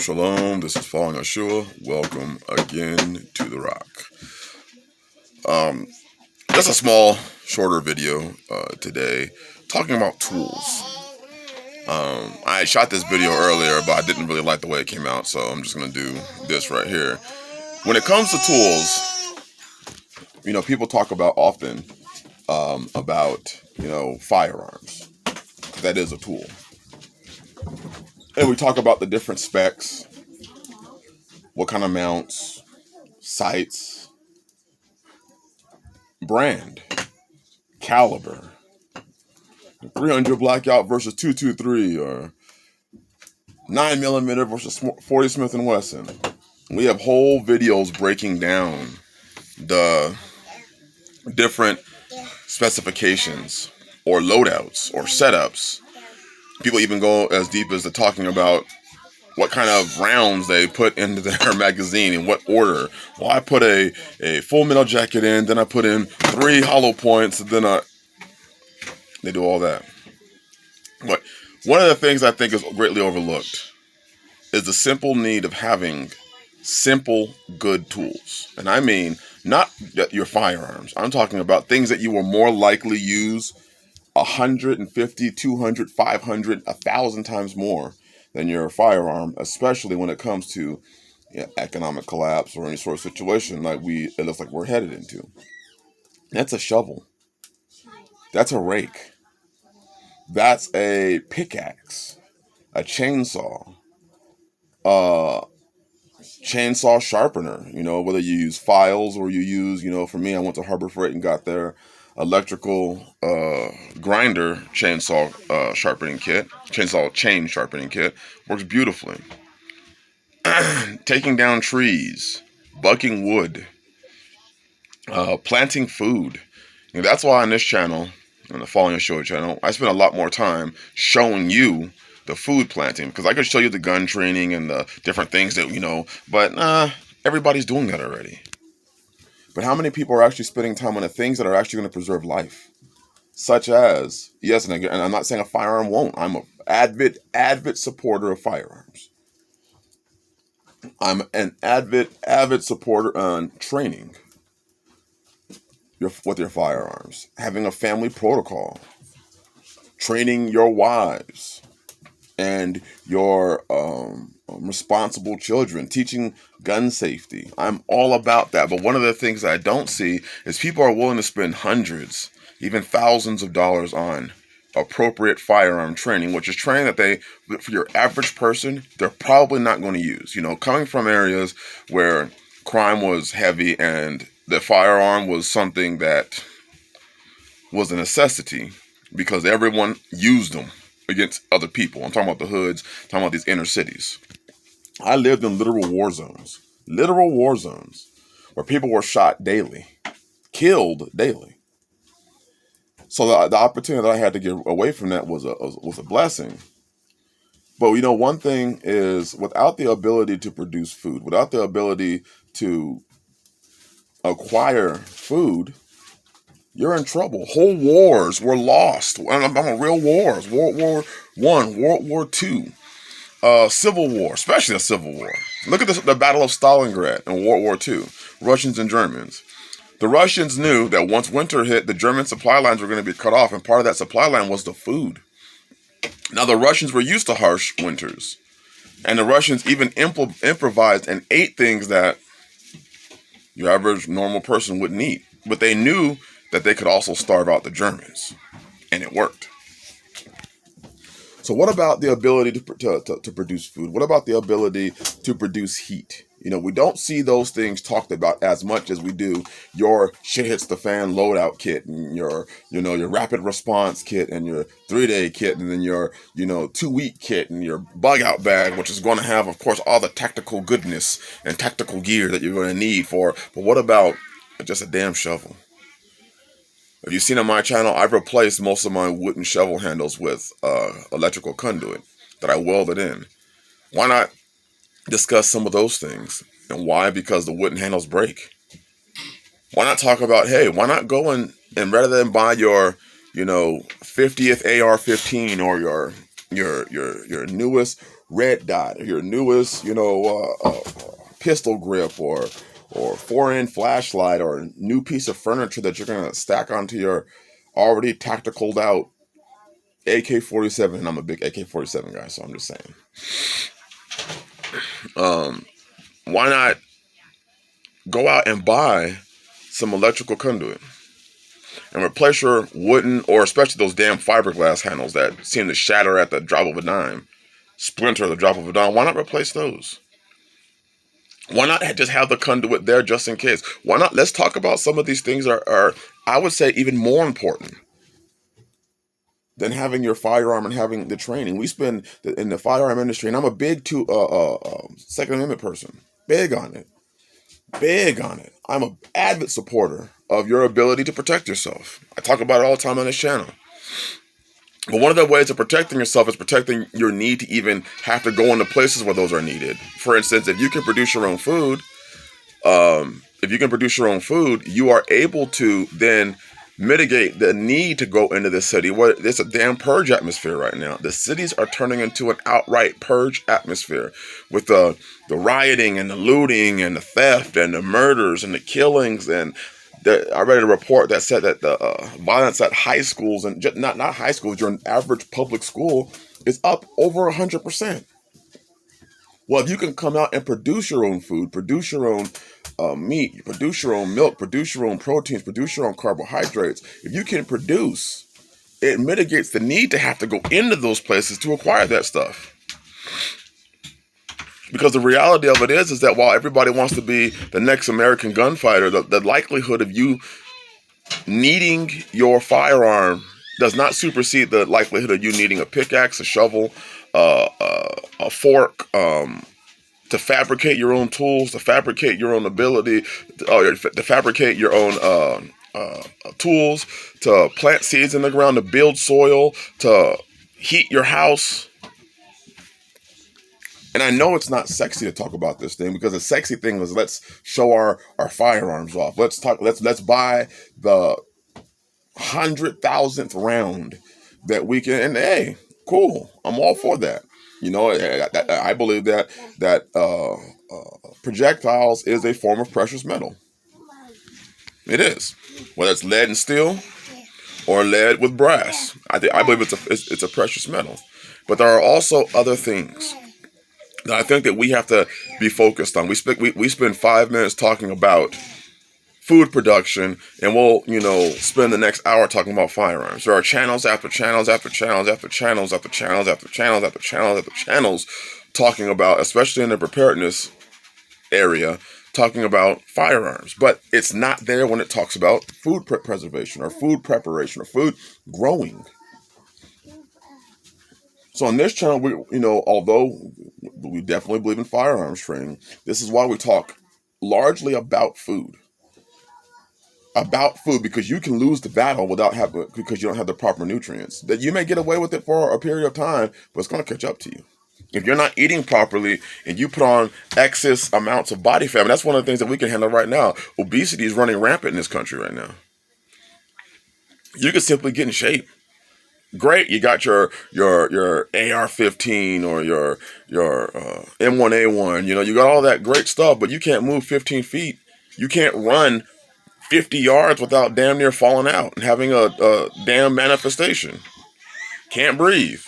Shalom. This is Falling Ashua. Welcome again to the Rock. Just a small, shorter video today talking about tools. I shot this video earlier, but I didn't really like the way it came out, so I'm just going to do this right here. When it comes to tools, people talk about often about, firearms. That is a tool. And we talk about the different specs, what kind of mounts, sights, brand, caliber, 300 blackout versus 223, or 9mm versus 40 Smith & Wesson. We have whole videos breaking down the different specifications or loadouts or setups. People even go as deep as to talking about what kind of rounds they put into their magazine in what order. Well, I put a full metal jacket in, then I put in 3 hollow points, and then they do all that. But one of the things I think is greatly overlooked is the simple need of having simple, good tools. And I mean, not your firearms. I'm talking about things that you will more likely use 150, 200, 500, 1,000 times more than your firearm, especially when it comes to economic collapse or any sort of situation like it looks like we're headed into. That's a shovel. That's a rake. That's a pickaxe, a chainsaw, chainsaw sharpener, whether you use files or you use, for me, I went to Harbor Freight and got their electrical grinder chainsaw chainsaw chain sharpening kit. Works beautifully. Taking down trees, bucking wood, planting food. That's why on this channel, on the Falling Ashua channel, I spend a lot more time showing you the food planting, because I could show you the gun training and the different things that, but everybody's doing that already. But how many people are actually spending time on the things that are actually going to preserve life? Such as, yes, and I'm not saying a firearm won't. I'm an avid supporter of firearms. I'm an avid supporter on training with your firearms, having a family protocol, training your wives and your responsible children, teaching gun safety. I'm all about that. But one of the things I don't see is people are willing to spend hundreds, even thousands of dollars on appropriate firearm training, which is training that for your average person, they're probably not going to use. Coming from areas where crime was heavy and the firearm was something that was a necessity because everyone used them against other people. I'm talking about the hoods, talking about these inner cities. I lived in literal war zones where people were shot daily, killed daily. So the opportunity that I had to get away from that was a blessing. But one thing is, without the ability to produce food, without the ability to acquire food, you're in trouble. Whole wars were lost. I'm on real wars. World War I, World War II, Civil War, especially the Civil War. Look at the Battle of Stalingrad in World War II, Russians and Germans. The Russians knew that once winter hit, the German supply lines were going to be cut off, and part of that supply line was the food. Now, the Russians were used to harsh winters, and the Russians even improvised and ate things that your average normal person wouldn't eat. But they knew that they could also starve out the Germans, and it worked. So what about the ability to produce food? What about the ability to produce heat? We don't see those things talked about as much as we do your shit hits the fan loadout kit, and your rapid response kit, and your 3-day kit, and then your 2-week kit, and your bug out bag, which is going to have, of course, all the tactical goodness and tactical gear that you're going to need for. But what about just a damn shovel? If you've seen on my channel, I've replaced most of my wooden shovel handles with electrical conduit that I welded in. Why not discuss some of those things? And why? Because the wooden handles break. Why not talk about, hey, why not go and rather than buy your 50th AR-15 or your newest red dot, or your newest, pistol grip, or 4-inch flashlight, or a new piece of furniture that you're gonna stack onto your already tacticaled out AK-47. And I'm a big AK-47 guy, so I'm just saying. Why not go out and buy some electrical conduit and replace your wooden, or especially those damn fiberglass handles that seem to shatter at the drop of a dime, splinter at the drop of a dime? Why not replace those? Why not just have the conduit there just in case? Why not? Let's talk about some of these things are I would say, even more important than having your firearm and having the training. We spend in the firearm industry, and I'm a big Second Amendment person. Big on it. Big on it. I'm an avid supporter of your ability to protect yourself. I talk about it all the time on this channel. But one of the ways of protecting yourself is protecting your need to even have to go into places where those are needed. For instance, if you can produce your own food, you are able to then mitigate the need to go into the city where there's a damn purge atmosphere right now. The cities are turning into an outright purge atmosphere with the rioting and the looting and the theft and the murders and the killings. And I read a report that said that the violence at high schools, and just not high schools, your average public school, is up over 100%. Well, if you can come out and produce your own food, produce your own meat, produce your own milk, produce your own proteins, produce your own carbohydrates, if you can produce, it mitigates the need to have to go into those places to acquire that stuff. Because the reality of it is that while everybody wants to be the next American gunfighter, the likelihood of you needing your firearm does not supersede the likelihood of you needing a pickaxe, a shovel, a fork, to fabricate your own tools, to fabricate your own ability, to fabricate your own tools, to plant seeds in the ground, to build soil, to heat your house. And I know it's not sexy to talk about this thing, because the sexy thing is, let's show our firearms off. Let's buy the 100,000th round that we can. And hey, cool, I'm all for that. I believe that projectiles is a form of precious metal. It is, whether it's lead and steel or lead with brass. I believe it's a precious metal. But there are also other things that I think that we have to be focused on. We spend 5 minutes talking about food production, and we'll spend the next hour talking about firearms. There are channels after channels after channels after channels after channels after channels after channels after channels talking about, especially in the preparedness area, talking about firearms. But it's not there when it talks about food preservation or food preparation or food growing. So on this channel, although we definitely believe in firearms training, this is why we talk largely about food. Because you can lose the battle because you don't have the proper nutrients. That you may get away with it for a period of time, but it's going to catch up to you. If you're not eating properly and you put on excess amounts of body fat, and that's one of the things that we can handle right now. Obesity is running rampant in this country right now. You can simply get in shape. Great, you got your AR-15 or your M1A1. You got all that great stuff, but you can't move 15 feet. You can't run 50 yards without damn near falling out and having a damn manifestation. Can't breathe.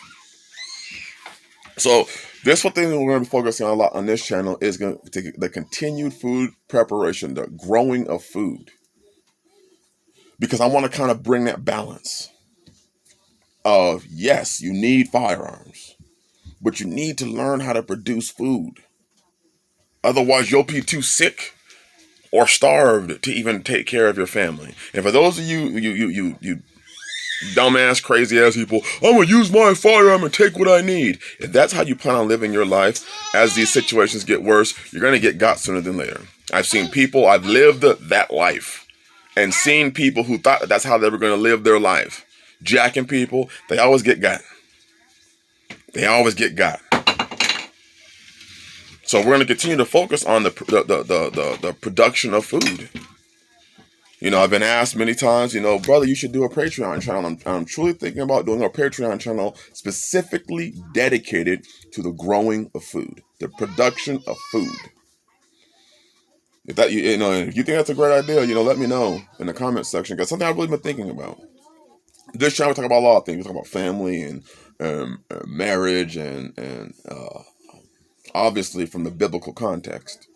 So this one thing that we're going to be focusing on a lot on this channel is going to the continued food preparation, the growing of food. Because I want to kind of bring that balance of, yes, you need firearms, but you need to learn how to produce food. Otherwise, you'll be too sick or starved to even take care of your family. And for those of you dumbass, crazy ass people, I'm gonna use my firearm and take what I need. If that's how you plan on living your life, as these situations get worse, you're gonna get got sooner than later. I've lived that life, and seen people who thought that's how they were gonna live their life, jacking people. They always get got. So we're going to continue to focus on the production of food. I've been asked many times, brother, you should do a Patreon channel. I'm truly thinking about doing a Patreon channel specifically dedicated to the growing of food, the production of food. If that, if you think that's a great idea, let me know in the comments section, because something I've really been thinking about. This channel we talk about a lot of things. We talk about family and marriage and obviously from the biblical context.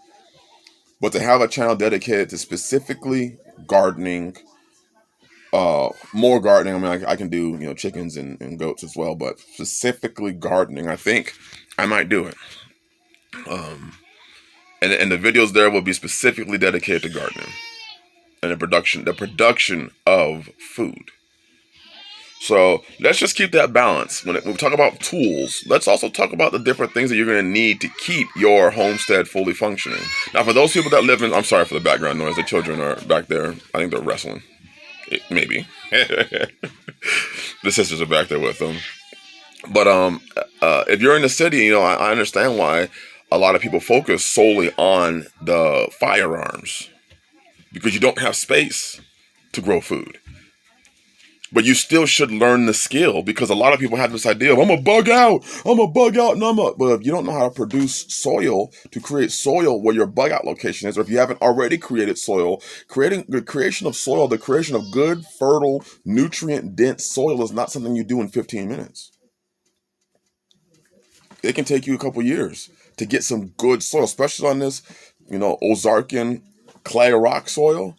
But to have a channel dedicated to specifically gardening, more gardening. I mean, I can do, chickens and goats as well, but specifically gardening, I think I might do it. And the videos there will be specifically dedicated to gardening and the production of food. So let's just keep that balance. When we talk about tools, let's also talk about the different things that you're going to need to keep your homestead fully functioning. Now, for those people that live in, I'm sorry for the background noise. The children are back there. I think they're wrestling. Maybe. The sisters are back there with them. But if you're in the city, I understand why a lot of people focus solely on the firearms, because you don't have space to grow food. But you still should learn the skill, because a lot of people have this idea of, I'm a bug out, but if you don't know how to produce soil, to create soil where your bug out location is, or if you haven't already created soil, the creation of good, fertile, nutrient-dense soil is not something you do in 15 minutes. It can take you a couple years to get some good soil, especially on this, Ozarkian clay rock soil.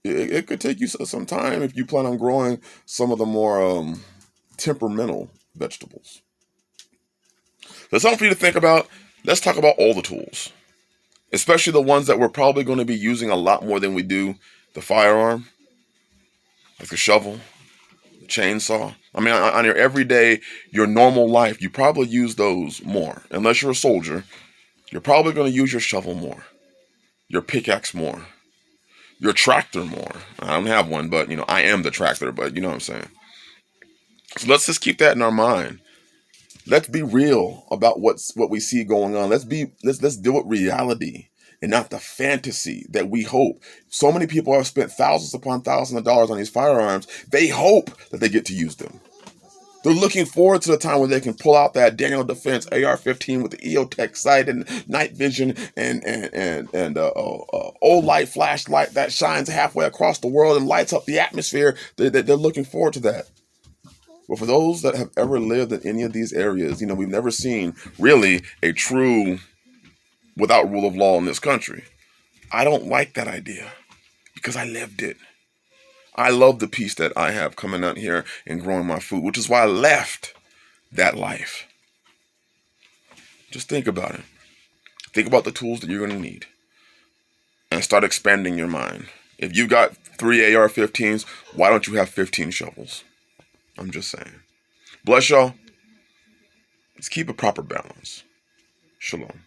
It could take you some time if you plan on growing some of the more temperamental vegetables. There's something for you to think about. Let's talk about all the tools, especially the ones that we're probably going to be using a lot more than we do the firearm, like the shovel, the chainsaw. I mean, on your everyday, your normal life, you probably use those more. Unless you're a soldier, you're probably going to use your shovel more, your pickaxe more, your tractor more. I don't have one, but I am the tractor, but you know what I'm saying. So let's just keep that in our mind. Let's be real about what we see going on. Let's deal with reality and not the fantasy that we hope. So many people have spent thousands upon thousands of dollars on these firearms. They hope that they get to use them. They're looking forward to the time when they can pull out that Daniel Defense AR-15 with the EOTech sight and night vision and OLight flashlight that shines halfway across the world and lights up the atmosphere. They're looking forward to that. But for those that have ever lived in any of these areas, we've never seen really a true without rule of law in this country. I don't like that idea because I lived it. I love the peace that I have coming out here and growing my food, which is why I left that life. Just think about it. Think about the tools that you're going to need and start expanding your mind. If you've got 3 AR-15s, why don't you have 15 shovels? I'm just saying. Bless y'all. Let's keep a proper balance. Shalom.